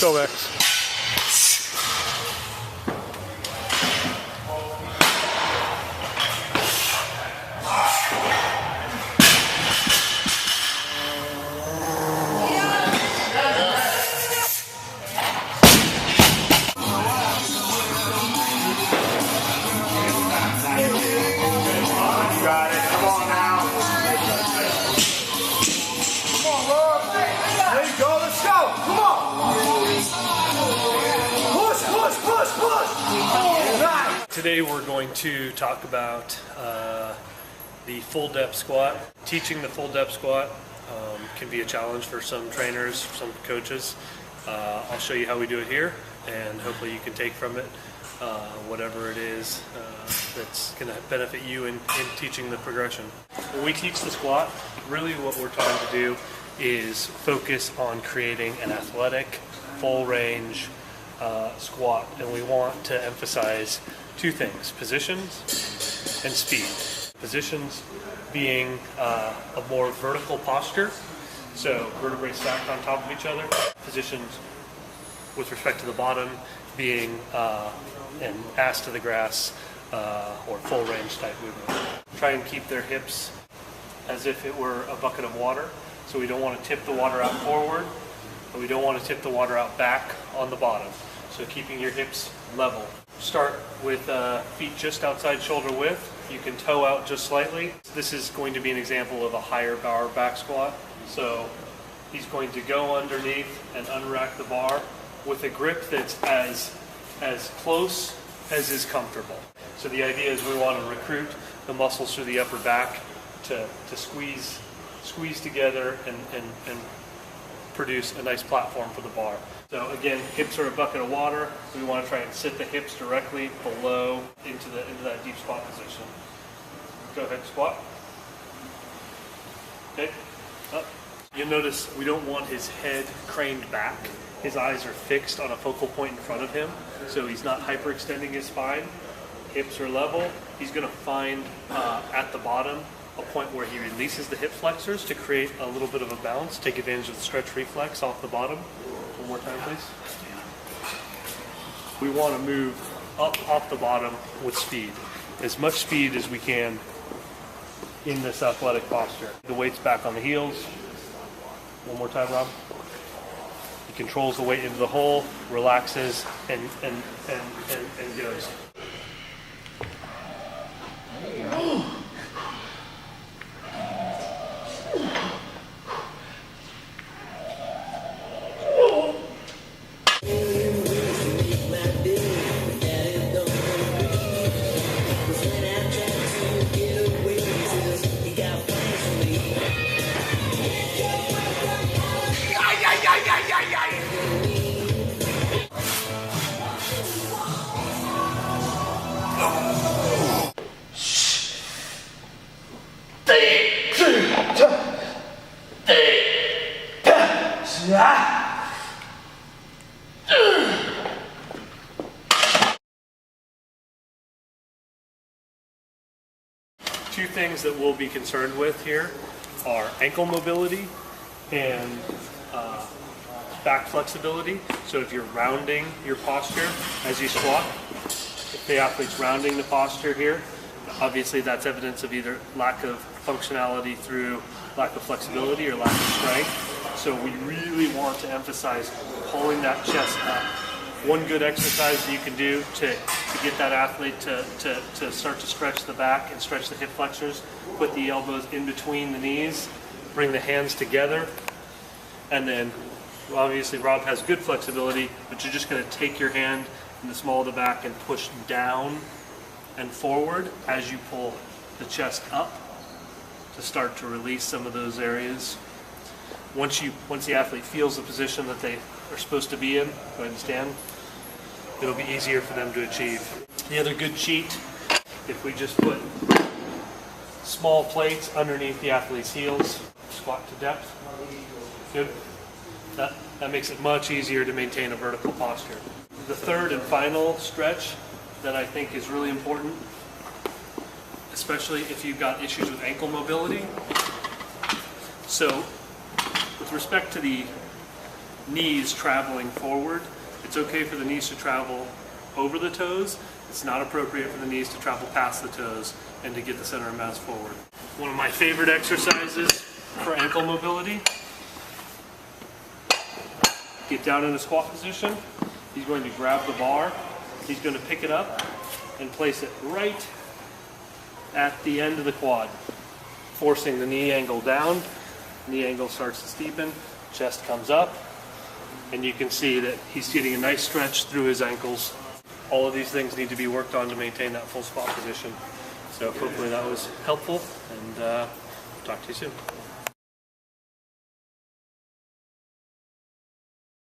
Go, Max. Today we're going to talk about the full depth squat. Teaching the full depth squat can be a challenge for some trainers, some coaches. I'll show you how we do it here, and hopefully you can take from it whatever it is that's going to benefit you in teaching the progression. When we teach the squat, really what we're trying to do is focus on creating an athletic, full range squat, and we want to emphasize two things: positions and speed. Positions being a more vertical posture, so vertebrae stacked on top of each other. Positions with respect to the bottom being an ass to the grass or full range type movement. Try and keep their hips as if it were a bucket of water. So we don't want to tip the water out forward, but we don't want to tip the water out back on the bottom. So keeping your hips level. Start with feet just outside shoulder width. You can toe out just slightly. This is going to be an example of a higher bar back squat. So he's going to go underneath and unrack the bar with a grip that's as close as is comfortable. So the idea is we want to recruit the muscles through the upper back to squeeze together and produce a nice platform for the bar. So again, hips are a bucket of water. We want to try and sit the hips directly below into that deep squat position. Go ahead, squat. Okay, up. You'll notice we don't want his head craned back. His eyes are fixed on a focal point in front of him, so he's not hyperextending his spine. Hips are level. He's going to find at the bottom a point where he releases the hip flexors to create a little bit of a bounce, take advantage of the stretch reflex off the bottom. One more time, please. We want to move up off the bottom with speed. As much speed as we can in this athletic posture. The weight's back on the heels. One more time, Rob. He controls the weight into the hole, relaxes, and goes. Two things that we'll be concerned with here are ankle mobility and back flexibility. So if you're rounding your posture as you squat, if the athlete's rounding the posture here, obviously that's evidence of either lack of functionality through lack of flexibility or lack of strength. So we really want to emphasize pulling that chest up. One good exercise that you can do to get that athlete to start to stretch the back and stretch the hip flexors, put the elbows in between the knees, bring the hands together, and then obviously Rob has good flexibility, but you're just going to take your hand in the small of the back and push down and forward as you pull the chest up to start to release some of those areas. Once the athlete feels the position that they are supposed to be in, go ahead and stand. It'll be easier for them to achieve. The other good cheat, if we just put small plates underneath the athlete's heels, squat to depth. Good. That makes it much easier to maintain a vertical posture. The third and final stretch that I think is really important, especially if you've got issues with ankle mobility. So with respect to the knees traveling forward. It's okay for the knees to travel over the toes. It's not appropriate for the knees to travel past the toes and to get the center of mass forward. One of my favorite exercises for ankle mobility. Get down in a squat position. He's going to grab the bar. He's going to pick it up and place it right at the end of the quad, forcing the knee angle down. Knee angle starts to steepen, chest comes up, and you can see that he's getting a nice stretch through his ankles. All of these things need to be worked on to maintain that full squat position. So hopefully that was helpful, and talk to you soon.